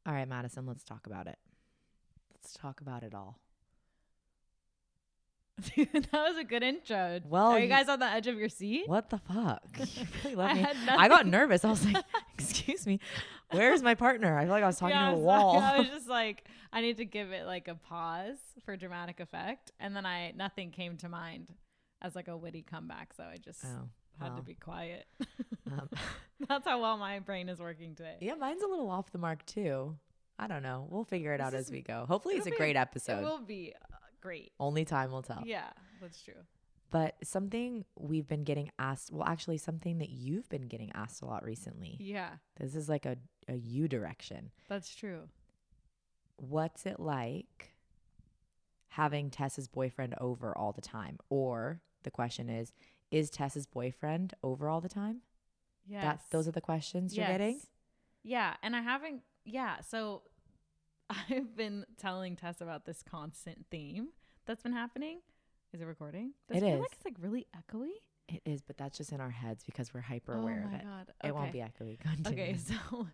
All right, Madison, let's talk about it. Let's talk about it all. Dude, that was a good intro. Well, are you guys on the edge of your seat? What the fuck? You really let I me. had I got nothing. nervous. I was like, excuse me, where's my partner? I feel like I was talking to a sorry. wall. I was just like, I need to give it like a pause for dramatic effect. And then nothing came to mind as like a witty comeback. So I just had to be quiet. That's how well my brain is working today. Yeah, mine's a little off the mark too. I don't know. We'll figure it out as we go. Hopefully it's a great episode. It will be great. Only time will tell. Yeah, that's true. But something we've been getting asked, well, actually something that you've been getting asked a lot recently. Yeah. This is like a you direction. That's true. What's it like having Tess's boyfriend over all the time? Or the question is Tess's boyfriend over all the time? Yes. Those are the questions you're getting? Yeah. And so I've been telling Tess about this constant theme that's been happening. Is it recording? Does it feel like it's like really echoey? It is, but that's just in our heads because we're hyper aware of it. Oh my God. Okay. It won't be echoey. Continue. Okay, so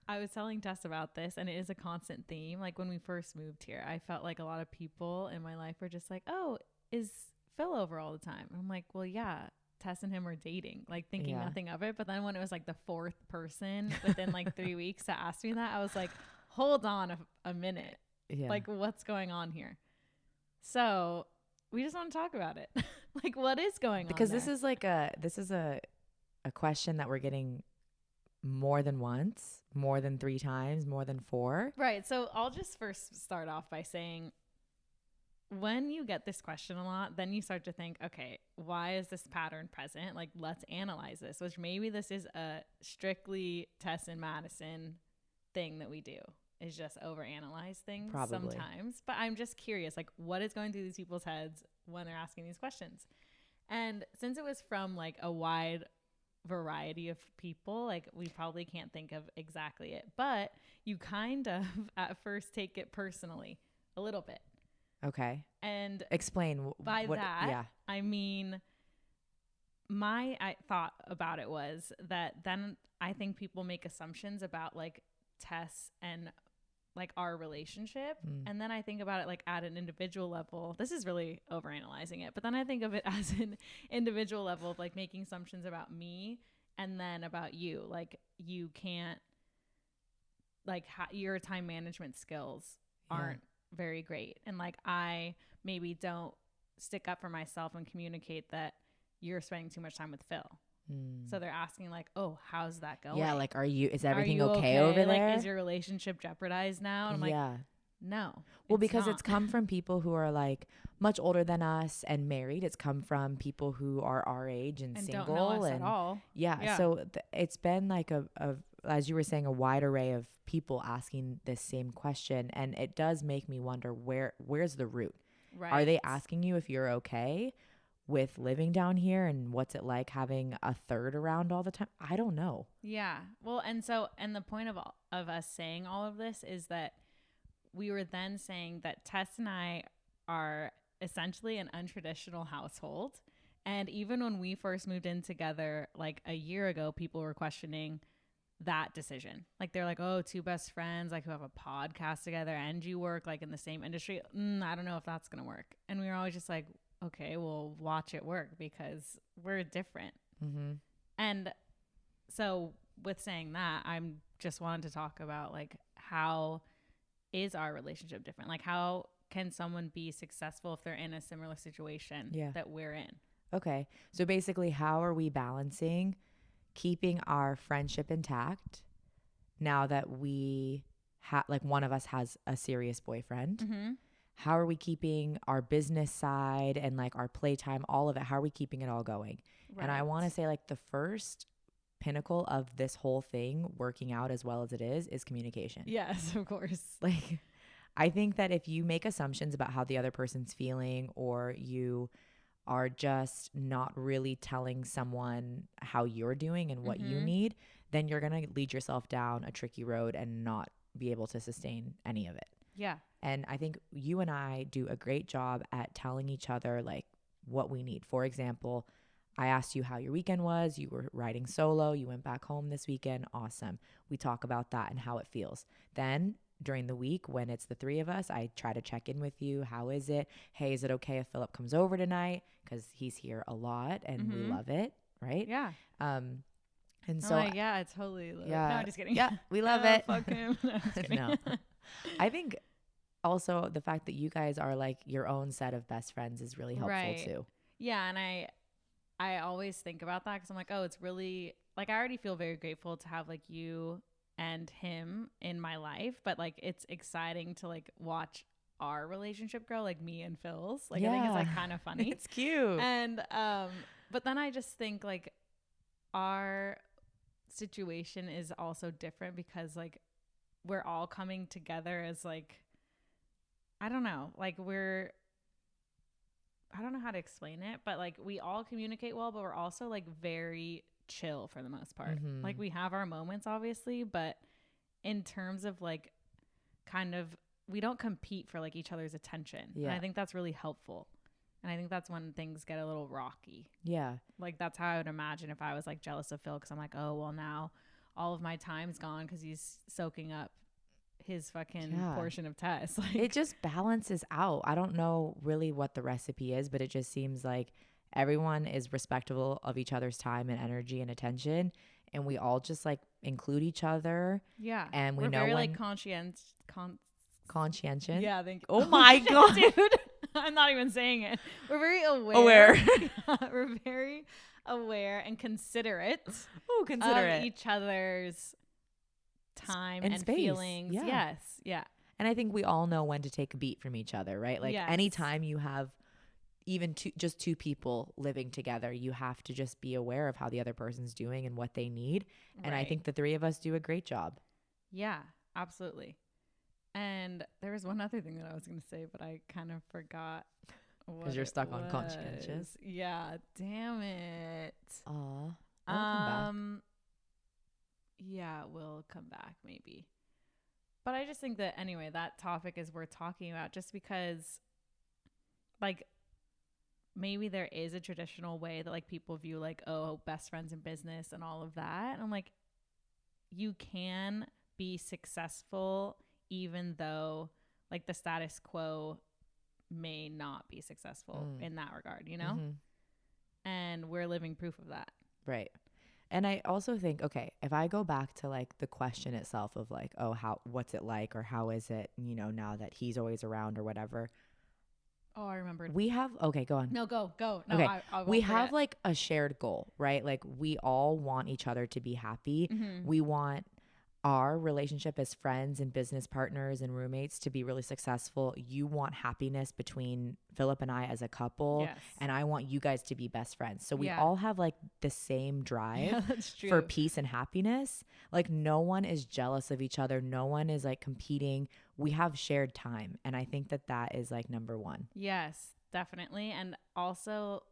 I was telling Tess about this, and it is a constant theme. Like when we first moved here, I felt like a lot of people in my life were just like, oh, is Phil over all the time? And I'm like, well, yeah. Tess and him were dating, like thinking nothing of it. But then when it was like the fourth person within like 3 weeks to ask me that, I was like, hold on a minute. Yeah. Like what's going on here? So we just want to talk about it. Like what is going on? Because this is a question that we're getting more than once, more than 3 times, more than 4. Right. So I'll just first start off by saying, when you get this question a lot, then you start to think, okay, why is this pattern present? Like, let's analyze this, which maybe this is a strictly Tess and Madison thing that we do, is just overanalyze things sometimes. But I'm just curious, like, what is going through these people's heads when they're asking these questions? And since it was from like a wide variety of people, like we probably can't think of exactly it, but you kind of at first take it personally a little bit. Okay. And explain by that, yeah. I mean, I thought about it was that then I think people make assumptions about like Tess and like our relationship. And then I think about it like at an individual level. This is really overanalyzing it, but then I think of it as an individual level of like making assumptions about me and then about you. Like you can't, like your time management skills aren't very great, and like I maybe don't stick up for myself and communicate that you're spending too much time with Phil. So they're asking like, oh, how's that going? Yeah, like is everything okay over there? Like, is your relationship jeopardized now? And I'm like, no. Well, because it's come from people who are like much older than us and married. It's come from people who are our age and single don't know us at all. Yeah. So it's been like a as you were saying, a wide array of people asking this same question. And it does make me wonder where's the root? Right. Are they asking you if you're okay with living down here, and what's it like having a third around all the time? I don't know. Yeah. Well, and the point of us saying all of this is that we were then saying that Tess and I are essentially an untraditional household. And even when we first moved in together, like a year ago, people were questioning that decision. Like they're like, oh, 2 best friends, like who have a podcast together and you work like in the same industry. I don't know if that's going to work. And we were always just like, okay, we'll watch it work because we're different. Mm-hmm. And so with saying that, I'm just wanted to talk about like, how is our relationship different? Like how can someone be successful if they're in a similar situation that we're in? Okay. So basically, how are we balancing keeping our friendship intact now that we like one of us has a serious boyfriend? Mm-hmm. How are we keeping our business side and like our playtime, all of it? How are we keeping it all going? Right. And I want to say like the first pinnacle of this whole thing working out as well as it is communication. Yes, of course. Like, I think that if you make assumptions about how the other person's feeling, or you are just not really telling someone how you're doing and what you need, then you're going to lead yourself down a tricky road and not be able to sustain any of it. Yeah. And I think you and I do a great job at telling each other like what we need. For example, I asked you how your weekend was. You were riding solo. You went back home this weekend. Awesome. We talk about that and how it feels. Then during the week, when it's the three of us, I try to check in with you. How is it? Hey, is it okay if Philip comes over tonight? Because he's here a lot and we love it, right? Yeah. And so, yeah, I totally love it. No, yeah, I'm just kidding. yeah, we love it. Fuck him. No, I'm just kidding. No. I think also the fact that you guys are like your own set of best friends is really helpful too. Yeah, and I always think about that because I'm like, oh, it's really like I already feel very grateful to have like you and him in my life, but like it's exciting to like watch our relationship grow, like me and Phil's. Like I think it's like kind of funny. It's cute. And but then I just think like our situation is also different because like we're all coming together as like I don't know, like I don't know how to explain it, but like we all communicate well, but we're also like very chill for the most part. Like we have our moments obviously, but in terms of like kind of we don't compete for like each other's attention. Yeah. And I think that's really helpful. And I think that's when things get a little rocky. Yeah. Like that's how I would imagine if I was like jealous of Phil because I'm like, oh, well now all of my time's gone because he's soaking up his fucking portion of Tess. Like, it just balances out. I don't know really what the recipe is, but it just seems like everyone is respectful of each other's time and energy and attention. And we all just like include each other. Yeah. And we're know very when like conscientious. Yeah. Thank you. Oh my God. Dude. I'm not even saying it. We're very aware. We're very aware and considerate. Oh, considerate. Of each other's time and feelings. Yeah. Yes. Yeah. And I think we all know when to take a beat from each other, right? Like anytime you have even just two people living together, you have to just be aware of how the other person's doing and what they need. And I think the three of us do a great job. Yeah, absolutely. And there was one other thing that I was going to say, but I kind of forgot. Because you're stuck on conscientious. Yeah, damn it. Aw. Come back. Yeah, we'll come back maybe. But I just think that anyway, that topic is worth talking about just because like maybe there is a traditional way that like people view like, oh, best friends in business and all of that. And I'm like, you can be successful even though like the status quo may not be successful in that regard, you know? And we're living proof of that. Right. And I also think, okay, if I go back to like the question itself of like, oh, what's it like or how is it, you know, now that he's always around or whatever. Oh, I remembered. We have, okay, go on. No, go. No, okay. I we have like a shared goal, right? Like we all want each other to be happy. We want our relationship as friends and business partners and roommates to be really successful. You want happiness between Philip and I as a couple. Yes. And I want you guys to be best friends. So we all have like the same drive for peace and happiness. Like no one is jealous of each other. No one is like competing. We have shared time. And I think that is like number one. Yes, definitely. And also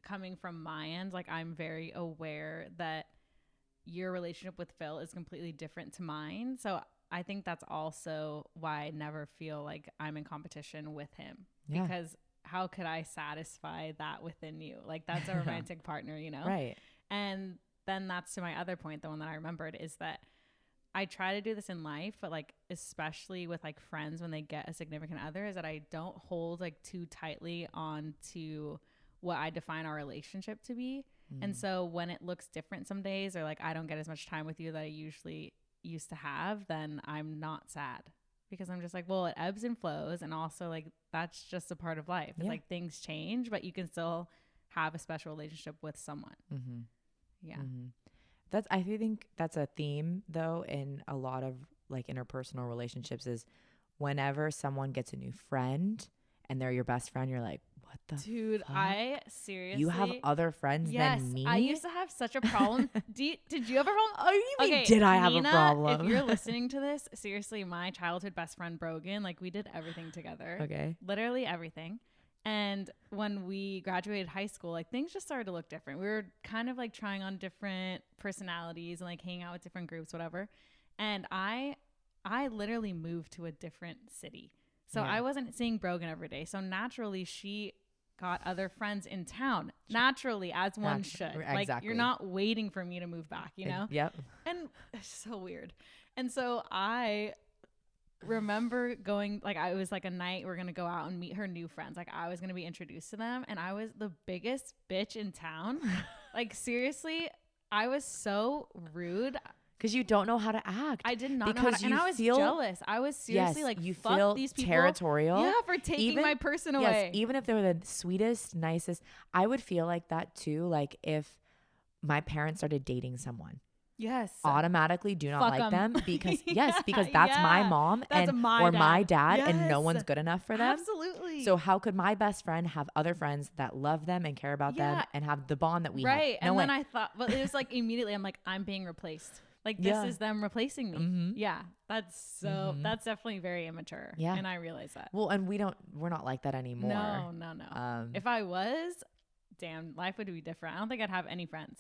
coming from my end, like I'm very aware that your relationship with Phil is completely different to mine. So I think that's also why I never feel like I'm in competition with him. Yeah. Because how could I satisfy that within you? Like that's a romantic partner, you know? Right. And then that's to my other point, the one that I remembered is that I try to do this in life, but like especially with like friends when they get a significant other is that I don't hold like too tightly on to what I define our relationship to be. And so when it looks different some days or like I don't get as much time with you that I usually used to have, then I'm not sad because I'm just like, well, it ebbs and flows. And also like, that's just a part of life. It's like things change, but you can still have a special relationship with someone. Yeah. I think that's a theme though in a lot of like interpersonal relationships is whenever someone gets a new friend and they're your best friend, you're like, what the Dude, fuck? I seriously. You have other friends than me? I used to have such a problem. Did you have a problem? Oh, you mean did I have Nina, a problem? If you're listening to this, seriously, my childhood best friend Brogan, like we did everything together. Okay. Literally everything. And when we graduated high school, like things just started to look different. We were kind of like trying on different personalities and like hanging out with different groups, whatever. And I literally moved to a different city. So I wasn't seeing Brogan every day. So naturally she got other friends in town. naturally, as one should. Like, exactly. you're not waiting for me to move back, you know? Yep. And it's so weird. And so I remember going, like, I was like a night we're gonna go out and meet her new friends. Like, I was gonna be introduced to them, and I was the biggest bitch in town. Like, seriously, I was so rude. Because you don't know how to act. I did not know how to, and I was jealous. I was seriously like, you fuck feel these people. Territorial. Yeah, for taking my person away. Yes, even if they were the sweetest, nicest, I would feel like that too. Like if my parents started dating someone. Yes. Automatically do not Fuck like them because because yeah, that's my mom that's and my or dad. my dad Yes. and no one's good enough for them. Absolutely. So how could my best friend have other friends that love them and care about them and have the bond that we have? Right. No and way. then I thought, but it was like immediately I'm like, I'm being replaced. Like this is them replacing me. Mm-hmm. Yeah. That's that's definitely very immature. Yeah. And I realize that. Well, and we're not like that anymore. No. If I was, damn, life would be different. I don't think I'd have any friends.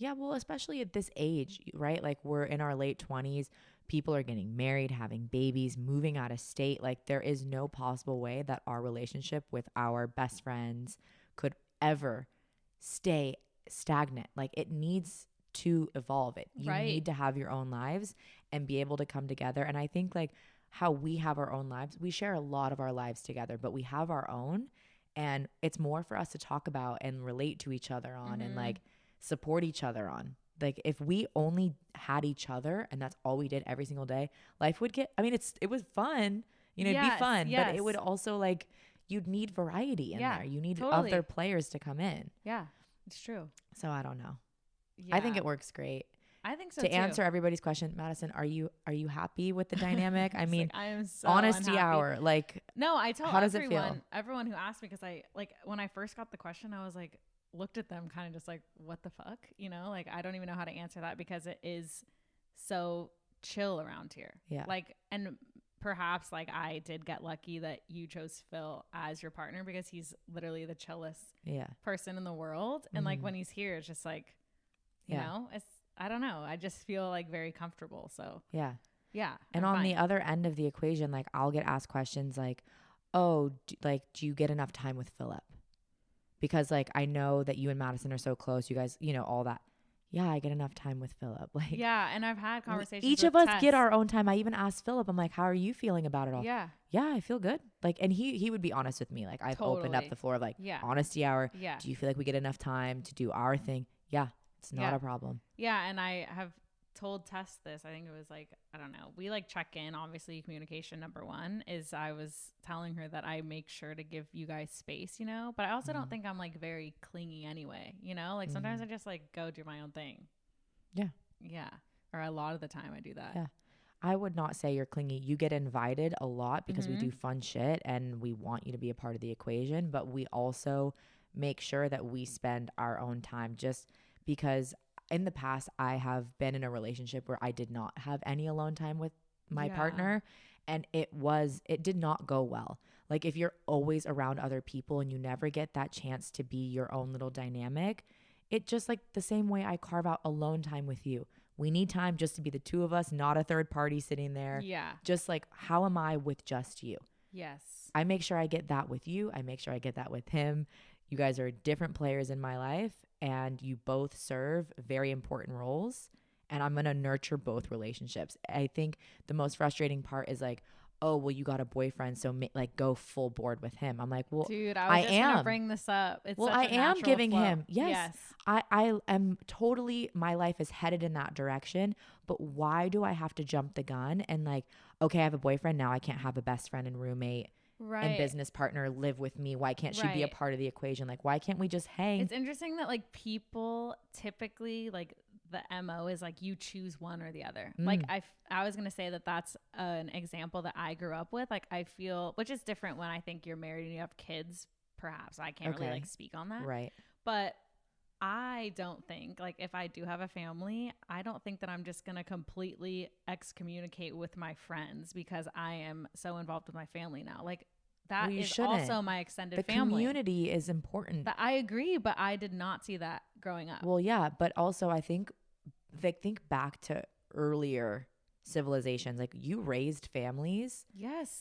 Yeah, well, especially at this age, right? Like we're in our late 20s. People are getting married, having babies, moving out of state. Like there is no possible way that our relationship with our best friends could ever stay stagnant. Like it needs to evolve. You need to have your own lives and be able to come together. And I think like how we have our own lives, we share a lot of our lives together, but we have our own, and it's more for us to talk about and relate to each other on and like support each other on. Like if we only had each other and that's all we did every single day, life would get, I mean, it was fun, you know, it'd be fun, but it would also like, you'd need variety in there. You need other players to come in. Yeah, it's true. So I don't know. Yeah. I think it works great. I think so to too. answer everybody's question, Madison, are you happy with the dynamic? I mean, like, I am so honesty unhappy. Hour. Like, no, I tell how does it feel? Everyone who asked me, because I like when I first got the question, I was like, looked at them kind of just like, what the fuck, you know? Like I don't even know how to answer that because it is so chill around here. Yeah. Like, and perhaps like I did get lucky that you chose Phil as your partner because he's literally the chillest person in the world. And like when he's here, it's just like, you know, it's, I don't know. I just feel like very comfortable. So yeah. And on the other end of the equation, like I'll get asked questions like, oh, do you get enough time with Philip? Because like, I know that you and Madison are so close, you guys, you know, all that. Yeah, I get enough time with Philip. Like, yeah. And I've had conversations each with of us Tess. get our own time. I even asked Philip, I'm like, how are you feeling about it all? Yeah, I feel good. Like, and he would be honest with me. Like I've opened up the floor of like, honesty hour. Yeah. Do you feel like we get enough time to do our thing? Yeah. It's not a problem. Yeah. And I have told Tess this. I think it was like, I don't know. We like check in. Obviously, communication number one is I was telling her that I make sure to give you guys space, you know, but I also don't think I'm like very clingy anyway, you know, like sometimes I just like go do my own thing. Yeah. Yeah. Or a lot of the time I do that. Yeah. I would not say you're clingy. You get invited a lot because we do fun shit and we want you to be a part of the equation, but we also make sure that we spend our own time just because in the past, I have been in a relationship where I did not have any alone time with my partner, and it did not go well. Like if you're always around other people and you never get that chance to be your own little dynamic, it just like the same way I carve out alone time with you. We need time just to be the two of us, not a third party sitting there. Yeah. Just like, how am I with just you? Yes. I make sure I get that with you. I make sure I get that with him. You guys are different players in my life and you both serve very important roles. And I'm going to nurture both relationships. I think the most frustrating part is like, oh, well, you got a boyfriend, so like go full board with him. I'm like, well, dude, I was just gonna bring this up. It's well, such I a am giving flow. him, yes. I am totally, my life is headed in that direction. But why do I have to jump the gun and like, okay, I have a boyfriend now, I can't have a best friend and roommate and business partner live with me. Why can't she be a part of the equation? Like, why can't we just hang? It's interesting that like people typically like the MO is like you choose one or the other. Like I was going to say that that's an example that I grew up with. Like I feel, which is different when I think you're married and you have kids, perhaps. I can't really like speak on that. Right. But I don't think like if I do have a family, I don't think that I'm just going to completely excommunicate with my friends because I am so involved with my family now. Like that is also my extended family. The community is important. But I agree, but I did not see that growing up. Well, yeah, but also I think back to earlier civilizations. Like you raised families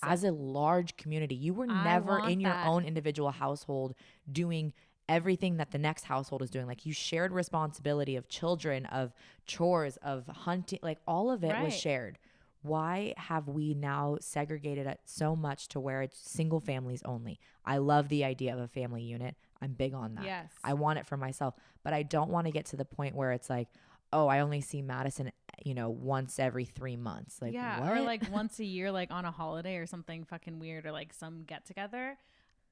as a large community. You were never in your own individual household doing everything that the next household is doing. Like you shared responsibility of children, of chores, of hunting, like all of it was shared. Why have we now segregated it so much to where it's single families only? I love the idea of a family unit. I'm big on that. Yes. I want it for myself, but I don't want to get to the point where it's like, oh, I only see Madison, once every 3 months. Like, what? Or like once a year, like on a holiday or something fucking weird, or like some get together.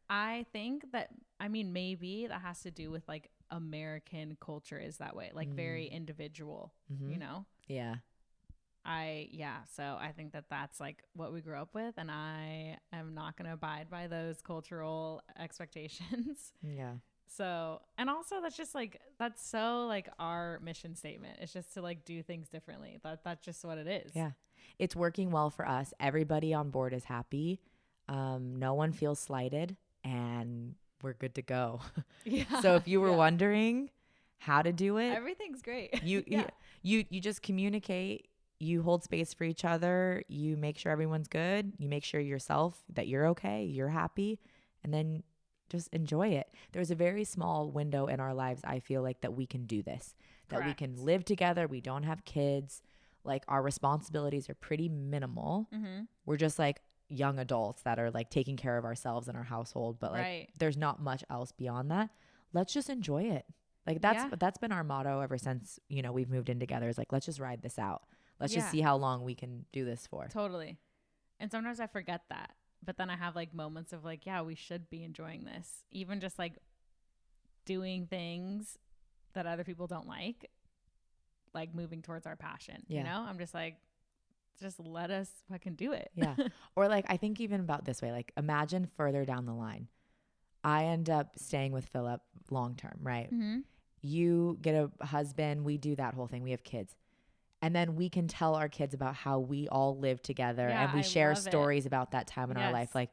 I think that, maybe that has to do with like American culture is that way, like very individual, Yeah. So I think that that's like what we grew up with, and I am not going to abide by those cultural expectations. Yeah. So, and also that's just like, that's so like our mission statement. It's just to like do things differently. That's just what it is. Yeah. It's working well for us. Everybody on board is happy. No one feels slighted, and we're good to go. Yeah. So if you were wondering how to do it, everything's great. You just communicate. You hold space for each other. You make sure everyone's good. You make sure yourself that you're okay, you're happy, and then just enjoy it. There's a very small window in our lives, I feel like, that we can do this, that we can live together. We don't have kids. Like our responsibilities are pretty minimal. We're just like young adults that are like taking care of ourselves and our household, but like there's not much else beyond that. Let's just enjoy it. Like that's been our motto ever since, we've moved in together, is like, let's just ride this out. Let's just see how long we can do this for. Totally. And sometimes I forget that. But then I have like moments of like, yeah, we should be enjoying this. Even just like doing things that other people don't like moving towards our passion. I'm just like, just let us fucking do it. Yeah. Or like, I think even about this way, like imagine further down the line, I end up staying with Philip long-term, right? You get a husband. We do that whole thing. We have kids. And then we can tell our kids about how we all live together, and we share stories about that time in our life. Like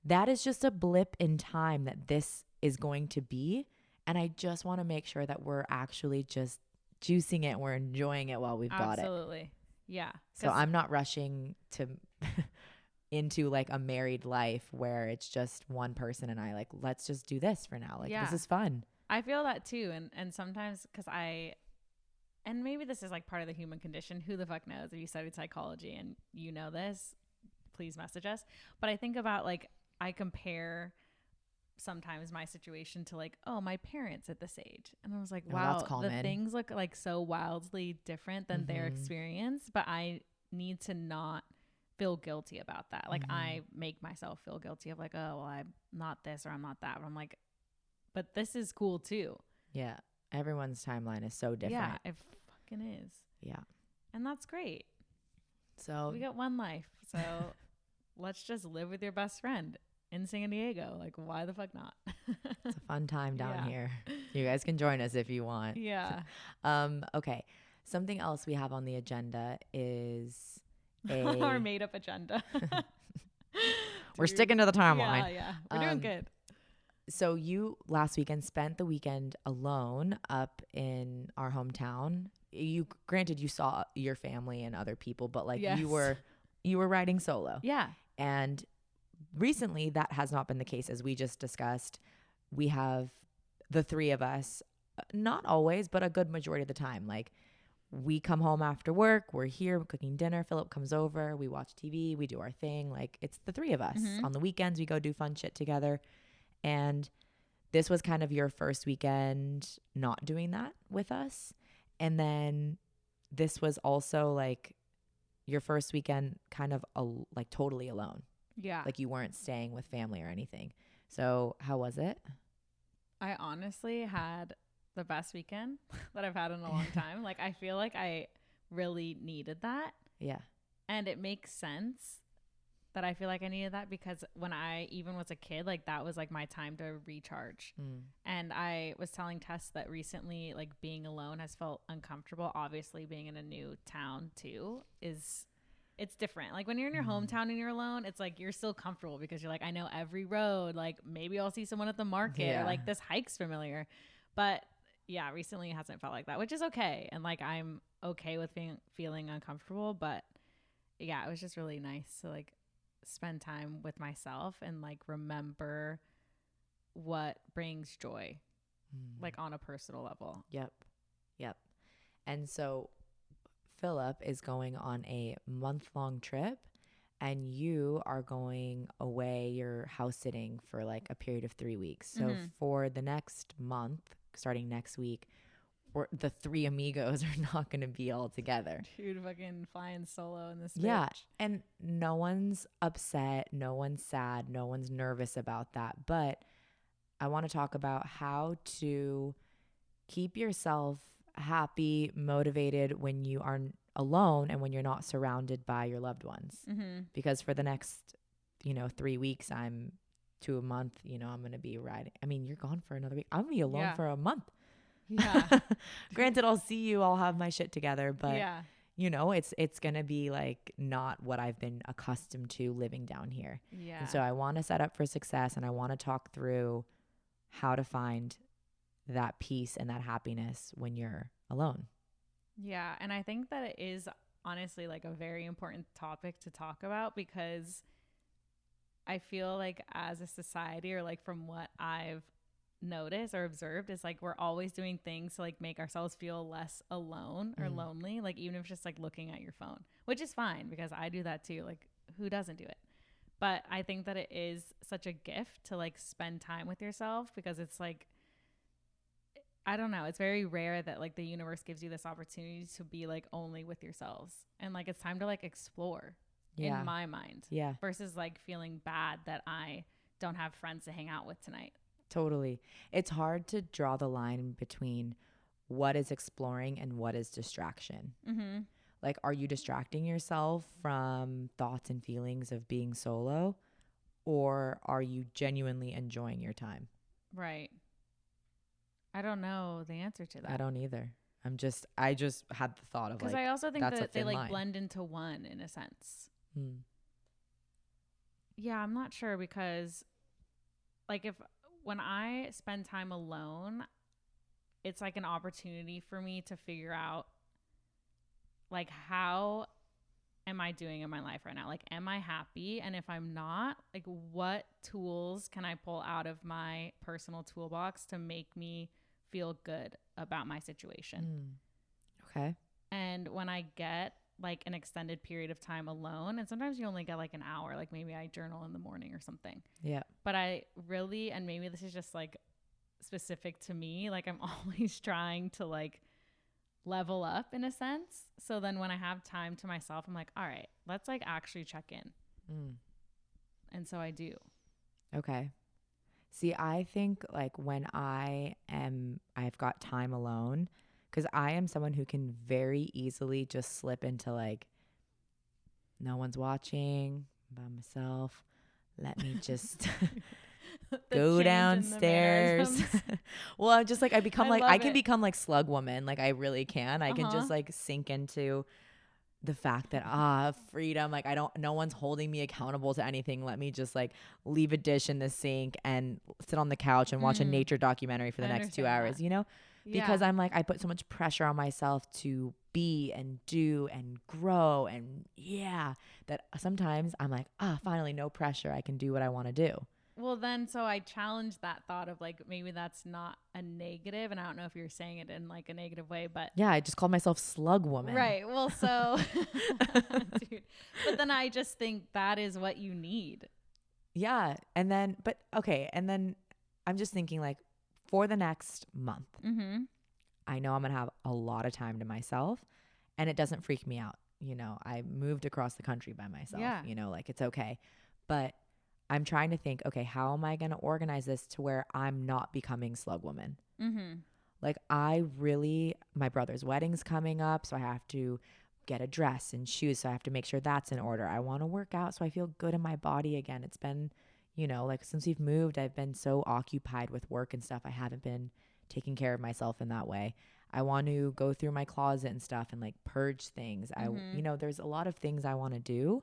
that is just a blip in time that this is going to be. And I just want to make sure that we're actually just juicing it. We're enjoying it while we've got it. Absolutely. Yeah. So I'm not rushing to into like a married life where it's just one person and I like, let's just do this for now. Like this is fun. I feel that too. And sometimes and maybe this is like part of the human condition. Who the fuck knows? If you studied psychology and you know this, please message us. But I think about like, I compare sometimes my situation to like, oh, my parents at this age. And I was like, wow, the things look like so wildly different than their experience. But I need to not feel guilty about that. Like I make myself feel guilty of like, oh, well, I'm not this or I'm not that. But I'm like, but this is cool too. Yeah. Everyone's timeline is so different. Yeah, it fucking is. Yeah. And that's great. So we got one life. So let's just live with your best friend in San Diego. Like, why the fuck not? It's a fun time down here. You guys can join us if you want. Yeah. Okay. Something else we have on the agenda is our made up agenda. We're sticking to the timeline. Yeah. We're doing good. So you last weekend spent the weekend alone up in our hometown. Granted, you saw your family and other people, but like you were riding solo. Yeah. And recently that has not been the case. As we just discussed, we have the three of us, not always, but a good majority of the time. Like we come home after work, we're here cooking dinner. Philip comes over, we watch TV, we do our thing. Like it's the three of us. On the weekends, we go do fun shit together. And this was kind of your first weekend not doing that with us. And then this was also like your first weekend kind of like totally alone. Yeah. Like you weren't staying with family or anything. So how was it? I honestly had the best weekend that I've had in a long time. Like I feel like I really needed that. Yeah. And it makes sense that I feel like I needed that, because when I even was a kid, like that was like my time to recharge. And I was telling Tess that recently, like being alone has felt uncomfortable. Obviously being in a new town too it's different. Like when you're in your hometown and you're alone, it's like you're still comfortable because you're like, I know every road, like maybe I'll see someone at the market, or like this hike's familiar. But yeah, recently it hasn't felt like that, which is okay. And like I'm okay with feeling uncomfortable, but yeah, it was just really nice to like spend time with myself and like remember what brings joy like on a personal level. Yep. Yep. And so Philip is going on a month-long trip and you are going away, you're house sitting for like a period of 3 weeks. So for the next month, starting next week, the three amigos are not going to be all together. Dude, fucking flying solo in this Yeah. bitch. And no one's upset. No one's sad. No one's nervous about that. But I want to talk about how to keep yourself happy, motivated when you are alone and when you're not surrounded by your loved ones. Because for the next, 3 weeks, I'm to a month, I'm going to be riding. I mean, you're gone for another week. I'm going to be alone for a month. Yeah. Granted, I'll see you. I'll have my shit together. But, it's going to be like not what I've been accustomed to living down here. Yeah. And so I want to set up for success and I want to talk through how to find that peace and that happiness when you're alone. Yeah. And I think that it is honestly like a very important topic to talk about because I feel like as a society, or like from what I've noticed or observed, is like we're always doing things to like make ourselves feel less alone or lonely, like even if it's just like looking at your phone, which is fine because I do that too. Like who doesn't do it? But I think that it is such a gift to like spend time with yourself because it's like, I don't know, it's very rare that like the universe gives you this opportunity to be like only with yourselves, and like it's time to like explore in my mind, versus like feeling bad that I don't have friends to hang out with tonight. Totally. It's hard to draw the line between what is exploring and what is distraction. Like, are you distracting yourself from thoughts and feelings of being solo, or are you genuinely enjoying your time? Right. I don't know the answer to that. I don't either. I just had the thought of like, because I also think that they like line. blend into one in a sense. Yeah, I'm not sure because like when I spend time alone, it's like an opportunity for me to figure out like how am I doing in my life right now? Like, am I happy? And if I'm not, like what tools can I pull out of my personal toolbox to make me feel good about my situation? Okay. And when I get like an extended period of time alone, and sometimes you only get like an hour, like maybe I journal in the morning or something. Yeah. But I really, and maybe this is just like specific to me, like I'm always trying to like level up in a sense. So then when I have time to myself, I'm like, all right, let's like actually check in. And so I do. Okay. See, I think like when I've got time alone, because I am someone who can very easily just slip into like, no one's watching, by myself. Let me just go downstairs. Well, I'm just like, I can become like Slug woman. Like I really can. I can just like sink into the fact that freedom, like no one's holding me accountable to anything. Let me just like leave a dish in the sink and sit on the couch and watch a nature documentary for the next 2 hours, because I'm like, I put so much pressure on myself to be and do and grow, and that sometimes I'm like, finally no pressure, I can do what I want to do. Well, then, so I challenge that thought of like, maybe that's not a negative. And I don't know if you're saying it in like a negative way, but yeah, I just called myself Slug woman. Right. Well, so, dude, but then I just think that is what you need. Yeah. And then I'm just thinking like for the next month, I know I'm going to have a lot of time to myself, and it doesn't freak me out. I moved across the country by myself, like it's okay. But I'm trying to think, okay, how am I going to organize this to where I'm not becoming Slug woman? Like my brother's wedding's coming up, so I have to get a dress and shoes. So I have to make sure that's in order. I want to work out so I feel good in my body again. It's been, like since we've moved, I've been so occupied with work and stuff. I haven't been taking care of myself in that way. I want to go through my closet and stuff and like purge things. There's a lot of things I want to do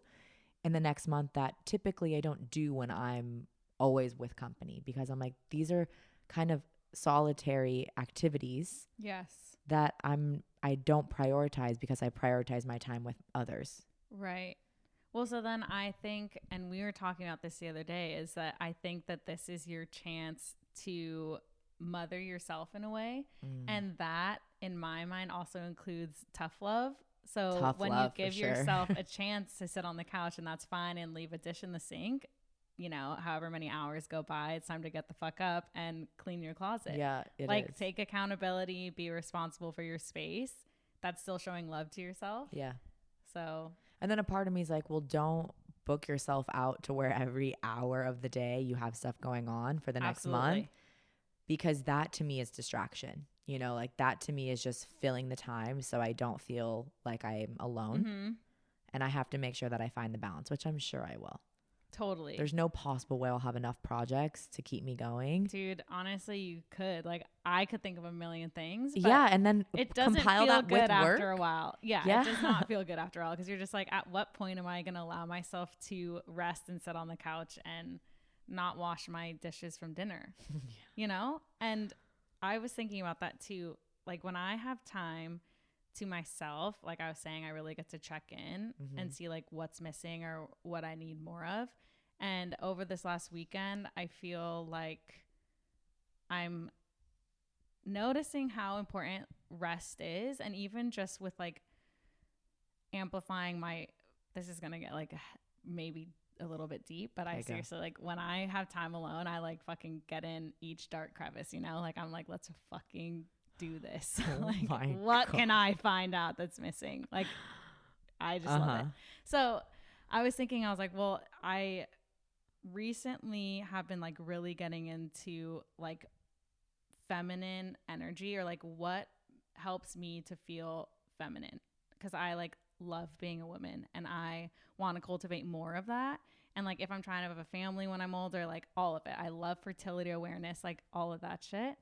in the next month that typically I don't do when I'm always with company, because I'm like, these are kind of solitary activities. Yes. That I don't prioritize because I prioritize my time with others. Right. Well, so then I think, and we were talking about this the other day, is that I think that this is your chance to mother yourself in a way. And that in my mind also includes tough love. So when you give yourself a chance to sit on the couch, and that's fine, and leave a dish in the sink, you know, however many hours go by, it's time to get the fuck up and clean your closet. Yeah, it like is. Take accountability, be responsible for your space. That's still showing love to yourself. Yeah. So, and then a part of me is like, well, don't book yourself out to where every hour of the day you have stuff going on for the next month, because that to me is distraction. You know, like that to me is just filling the time so I don't feel like I'm alone. And I have to make sure that I find the balance, which I'm sure I will. Totally. There's no possible way I'll have enough projects to keep me going. Dude, honestly, you could. Like, I could think of a million things. But yeah, and then it doesn't compile feel that good with work after a while. Yeah, it does not feel good after a while, because you're just like, at what point am I going to allow myself to rest and sit on the couch and not wash my dishes from dinner? You know? And I was thinking about that too. Like, when I have time to myself, like I was saying, I really get to check in and see like what's missing or what I need more of. And over this last weekend, I feel like I'm noticing how important rest is. And even just with like amplifying this is going to get like maybe a little bit deep, but I seriously, like, when I have time alone, I like fucking get in each dark crevice, you know, like I'm like, let's fucking do this. Like, what can I find out that's missing? Like, I just love it. So I was thinking, I was like, well, I recently have been like really getting into like feminine energy, or like what helps me to feel feminine, because I like love being a woman and I want to cultivate more of that. And like, if I'm trying to have a family when I'm older, like all of it, I love fertility awareness, like all of that shit.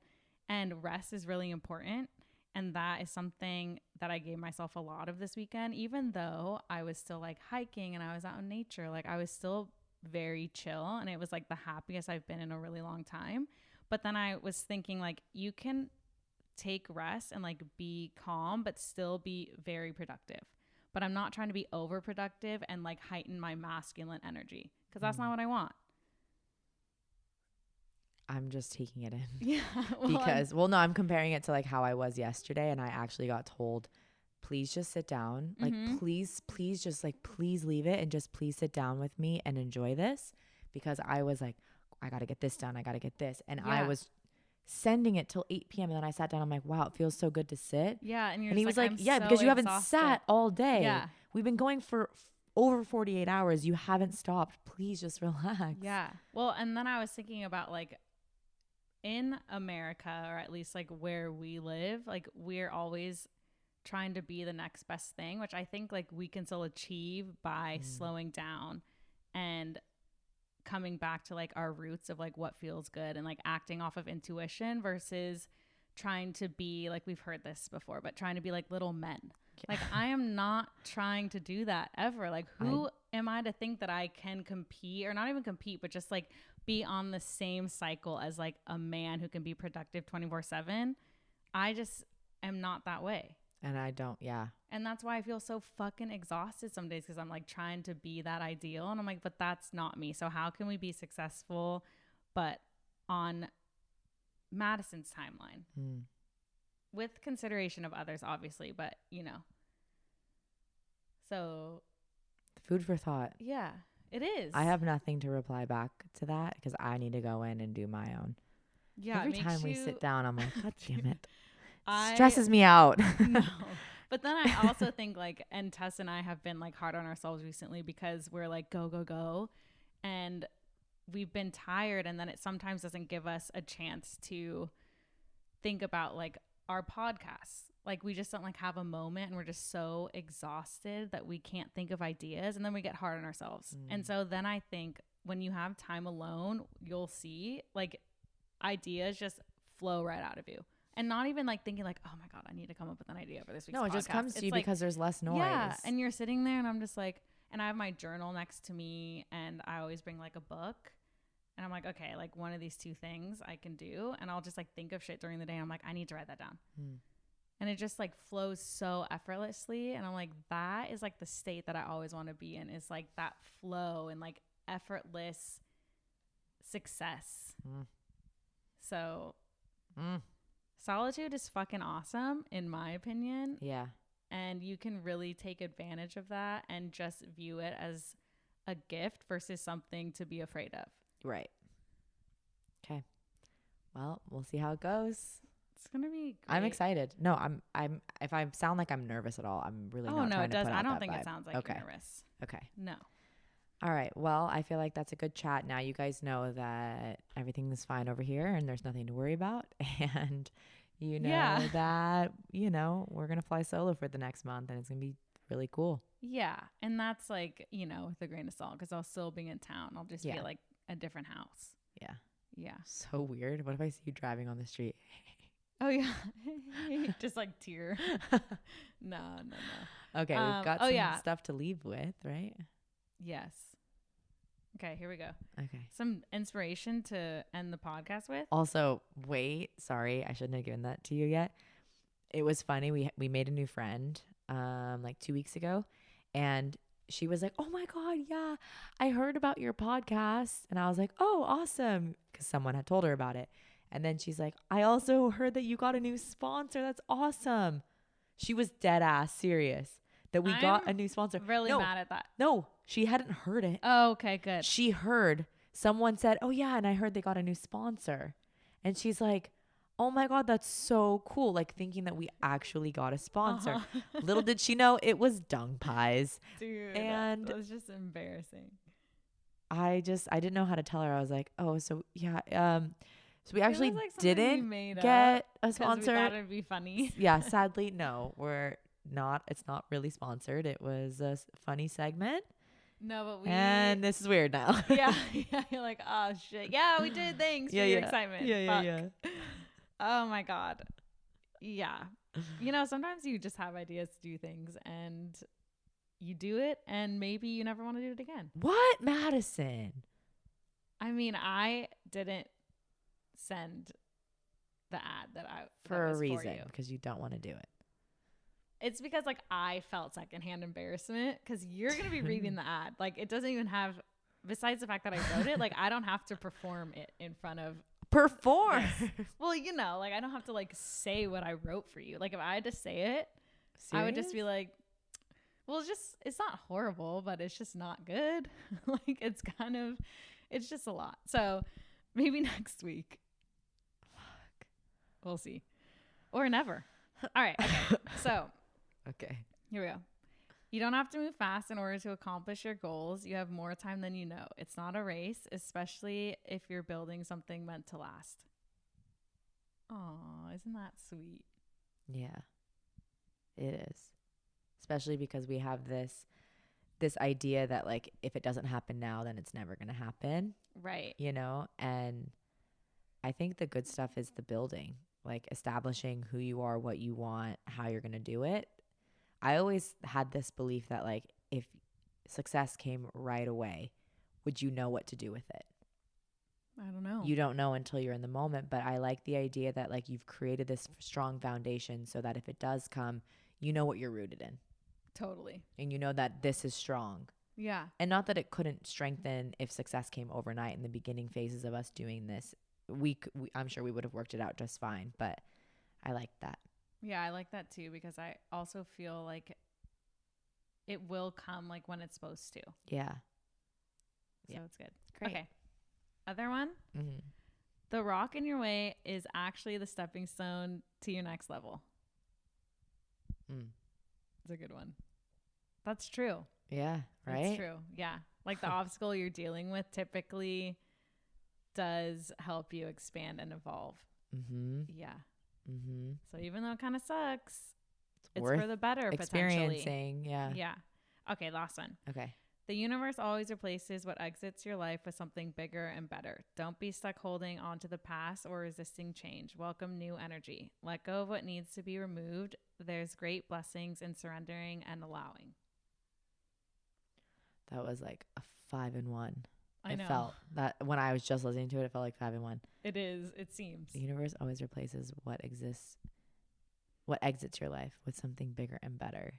And rest is really important. And that is something that I gave myself a lot of this weekend, even though I was still like hiking and I was out in nature. Like, I was still very chill, and it was like the happiest I've been in a really long time. But then I was thinking, like, you can take rest and like be calm, but still be very productive. But I'm not trying to be overproductive and like heighten my masculine energy, because that's not what I want. I'm just taking it in. Yeah. Well, no, I'm comparing it to like how I was yesterday, and I actually got told, please just sit down. Like, please just like, please leave it and just please sit down with me and enjoy this. Because I was like, I got to get this done. I got to get this. And I was sending it till 8 p.m. And then I sat down. I'm like, wow, it feels so good to sit. Yeah. And he was like, yeah, because you haven't sat all day. Yeah. We've been going for over 48 hours. You haven't stopped. Please just relax. Yeah. Well, and then I was thinking about like, in America, or at least like where we live, like we're always trying to be the next best thing, which I think like we can still achieve by slowing down and coming back to like our roots of like what feels good, and like acting off of intuition versus trying to be like, we've heard this before, but trying to be like little men. Like, I am not trying to do that ever. Like, who am I to think that I can compete, or not even compete, but just like be on the same cycle as like a man who can be productive 24/7. I just am not that way. And I don't, And that's why I feel so fucking exhausted some days, because I'm like trying to be that ideal. And I'm like, but that's not me. So how can we be successful, but on Madison's timeline? With consideration of others, obviously, but you know. So food for thought. Yeah, it is. I have nothing to reply back to that, because I need to go in and do my own. Yeah. Every time we sit down, I'm like, God damn it. Stresses me out. No. But then I also think like, and Tess and I have been like hard on ourselves recently, because we're like, go, go, go. And we've been tired. And then it sometimes doesn't give us a chance to think about like our podcasts. Like, we just don't like have a moment, and we're just so exhausted that we can't think of ideas, and then we get hard on ourselves. And so then I think when you have time alone, you'll see like ideas just flow right out of you, and not even like thinking like, oh my God, I need to come up with an idea for this week's podcast. No, it just comes to you like, because there's less noise. Yeah. And you're sitting there, and I'm just like, and I have my journal next to me, and I always bring like a book. And I'm like, okay, like one of these two things I can do. And I'll just like think of shit during the day. And I'm like, I need to write that down. And it just like flows so effortlessly. And I'm like, that is like the state that I always want to be in, is like that flow and like effortless success. So Solitude is fucking awesome, in my opinion. Yeah. And you can really take advantage of that and just view it as a gift versus something to be afraid of. Right. Okay. Well, we'll see how it goes. It's gonna be great. I'm excited. No, I'm if I sound like I'm nervous at all, I'm really not trying to put out that vibe. I don't think it sounds like you're nervous. Okay. No. All right. Well, I feel like that's a good chat. Now you guys know that everything is fine over here and there's nothing to worry about. And you know that, we're going to fly solo for the next month and it's going to be really cool. Yeah. And that's like, with a grain of salt because I'll still be in town. I'll just be like a different house. Yeah. Yeah. So weird. What if I see you driving on the street? Oh, yeah. Just like tear. No. Okay. We've got some stuff to leave with, right? Yes. Okay, here we go. Okay. Some inspiration to end the podcast with. Also, wait, sorry, I shouldn't have given that to you yet. It was funny. We made a new friend like 2 weeks ago, and she was like, "Oh my God, yeah, I heard about your podcast." And I was like, "Oh, awesome," because someone had told her about it. And then she's like, "I also heard that you got a new sponsor. That's awesome." She was dead ass serious. That we got a new sponsor. Really mad at that. No, she hadn't heard it. Oh, okay, good. She heard someone said, "Oh yeah, and I heard they got a new sponsor." And she's like, "Oh my God, that's so cool." Like thinking that we actually got a sponsor. Little did she know it was Dung Pies. Dude, and that was just embarrassing. I didn't know how to tell her. I was like, "Oh, so yeah, so we actually didn't get a sponsor." We thought it'd be funny. Yeah, sadly, no. It's not really sponsored. It was a funny segment. No, but and this is weird now. Yeah. You're like, oh shit. Yeah, we did. Thanks for your excitement. Yeah. Oh my God. Yeah. Sometimes you just have ideas to do things and you do it and maybe you never want to do it again. What, Madison? I mean, I didn't send the ad that for a reason, because you don't want to do it. It's because like I felt secondhand embarrassment because you're going to be reading the ad. Like it doesn't even have, besides the fact that I wrote it, like I don't have to perform it in front of. Perform? Well, like I don't have to like say what I wrote for you. Like if I had to say it, Serious? I would just be like, well, it's not horrible, but it's just not good. Like it's just a lot. So maybe next week. Fuck. We'll see. Or never. All right. Okay. So. Okay. Here we go. You don't have to move fast in order to accomplish your goals. You have more time than you know. It's not a race, especially if you're building something meant to last. Aw, isn't that sweet? Yeah, it is. Especially because we have this idea that like if it doesn't happen now, then it's never going to happen. Right. And I think the good stuff is the building, like establishing who you are, what you want, how you're going to do it. I always had this belief that like if success came right away, would you know what to do with it? I don't know. You don't know until you're in the moment, but I like the idea that like you've created this strong foundation so that if it does come, you know what you're rooted in. Totally. And you know that this is strong. Yeah. And not that it couldn't strengthen if success came overnight in the beginning phases of us doing this. I'm sure we would have worked it out just fine, but I like that. Yeah, I like that too because I also feel like it will come like when it's supposed to. Yeah. So it's good. Great. Okay. Other one? Mm-hmm. The rock in your way is actually the stepping stone to your next level. It's a good one. That's true. Yeah, right? That's true. Yeah. Like the obstacle you're dealing with typically does help you expand and evolve. Mm-hmm. Yeah. Mm-hmm. So even though it kind of sucks, it's worth for the better experiencing. Potentially. Yeah. Yeah. Okay, last one. Okay. The universe always replaces what exits your life with something bigger and better. Don't be stuck holding on to the past or resisting change. Welcome new energy. Let go of what needs to be removed. There's great blessings in surrendering and allowing. That was like a 5-in-1. I know. Felt that when I was just listening to it, it felt like 5-in-1. It is. It seems. The universe always replaces what exits your life with something bigger and better.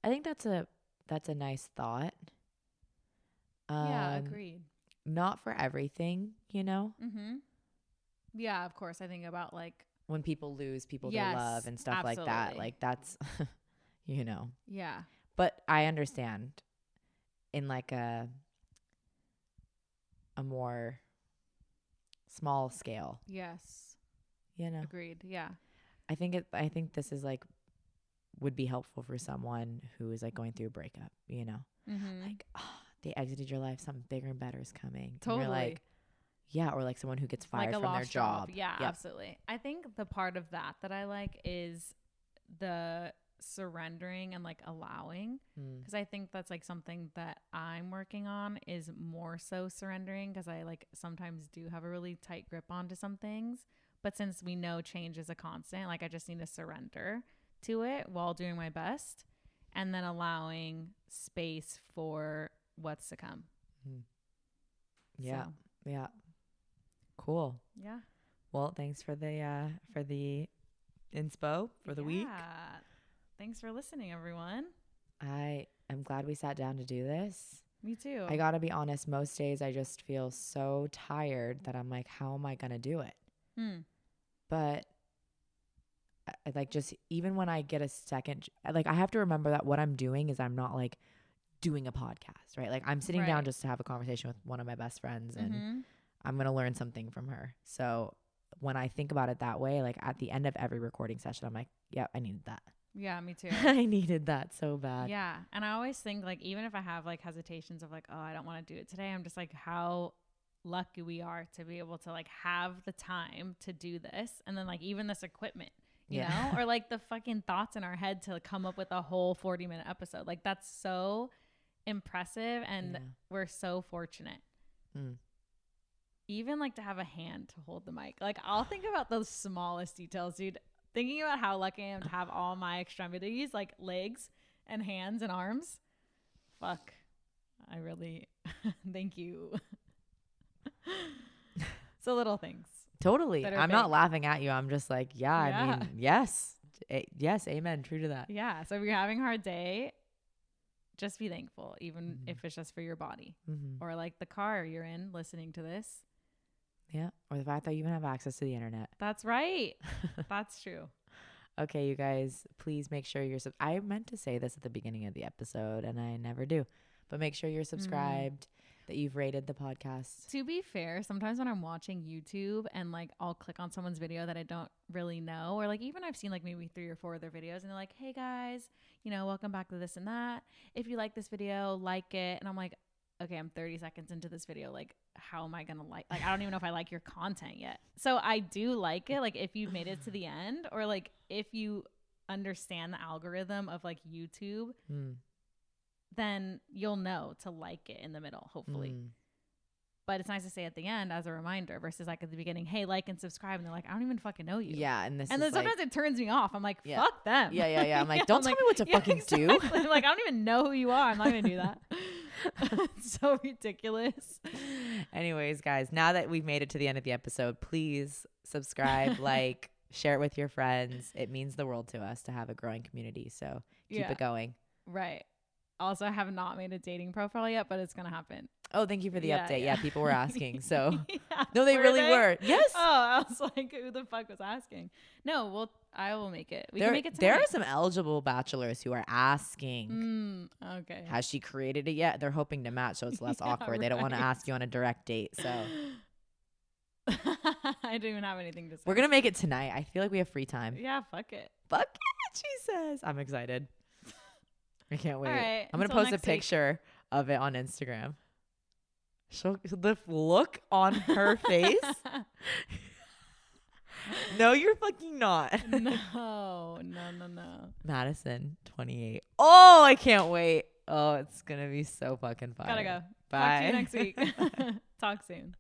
I think that's a nice thought. Yeah, agreed. Not for everything, Mm-hmm. Yeah, of course. I think about like when people lose people they love and stuff like that. Like that's, you know. Yeah. But I understand in like a more small scale. Yes. You know. Agreed. Yeah. I think this is like would be helpful for someone who is like going through a breakup, you know. Mm-hmm. Like, oh, they exited your life, something bigger and better is coming. Totally. And you're like, yeah, or like someone who gets fired like from their job. Yeah, absolutely. I think the part of that I like is the surrendering and like allowing, because I think that's like something that I'm working on is more so surrendering, because I like sometimes do have a really tight grip onto some things, but since we know change is a constant, like I just need to surrender to it while doing my best, and then allowing space for what's to come. Yeah. So. Yeah. Cool. Yeah. Well, thanks for the inspo for the week. Thanks for listening, everyone. I am glad we sat down to do this. Me too. I gotta be honest, most days I just feel so tired that I'm like, how am I gonna do it? But like, just even when I get a second, like I have to remember that what I'm doing is I'm not like doing a podcast, right? Like I'm sitting down just to have a conversation with one of my best friends, and I'm going to learn something from her. So when I think about it that way, like at the end of every recording session, I'm like, yeah, I needed that. Yeah, me too. I needed that so bad. Yeah. And I always think like, even if I have like hesitations of like, oh, I don't want to do it today, I'm just like, how lucky we are to be able to like have the time to do this. And then like even this equipment, you know, or like the fucking thoughts in our head to come up with a whole 40-minute episode. Like that's so impressive. And we're so fortunate. Even like to have a hand to hold the mic. Like I'll think about those smallest details, dude. Thinking about how lucky I am to have all my extremities, like legs and hands and arms. Fuck. I really thank you. So little things. Totally. I'm not laughing at you. I'm just like, I mean, yes. Yes. Amen. True to that. Yeah. So if you're having a hard day, just be thankful, even if it's just for your body or like the car you're in listening to this. Yeah. Or the fact that you even have access to the internet. That's right. That's true. Okay, you guys, please make sure you're I meant to say this at the beginning of the episode and I never do, but make sure you're subscribed, that you've rated the podcast. To be fair, sometimes when I'm watching YouTube and like I'll click on someone's video that I don't really know, or like even I've seen like maybe 3 or 4 of their videos and they're like, hey guys, you know, welcome back to this and that. If you like this video, like it. And I'm like, okay, I'm 30 seconds into this video. Like, how am I going to like, I don't even know if I like your content yet. So I do like it. Like if you've made it to the end, or like if you understand the algorithm of like YouTube, then you'll know to like it in the middle, hopefully. But it's nice to say at the end as a reminder versus like at the beginning, hey, like and subscribe. And they're like, I don't even fucking know you. Yeah. And then sometimes it turns me off. I'm like, fuck them. Yeah. I'm like, don't tell me what to fucking do. I'm like, I don't even know who you are. I'm not going to do that. It's so ridiculous. Anyways, guys, now that we've made it to the end of the episode, please subscribe, like, share it with your friends. It means the world to us to have a growing community. So keep it going. Right. Also, I have not made a dating profile yet, but it's going to happen. Oh, thank you for the update. Yeah, people were asking. So no, they really were. Yes. Oh, I was like, who the fuck was asking? No, I will make it. We can make it tonight. There are some eligible bachelors who are asking. Okay. Has she created it yet? They're hoping to match so it's less awkward. Right. They don't want to ask you on a direct date. So I don't even have anything to say. We're going to make it tonight. I feel like we have free time. Yeah, fuck it. Fuck it, she says. I'm excited. I can't wait. All right, I'm going to post a picture of it on Instagram. The look on her face. No, you're fucking not. No. Madison, 28. Oh, I can't wait. Oh, it's going to be so fucking fun. Gotta go. Bye. Talk to you next week. Talk soon.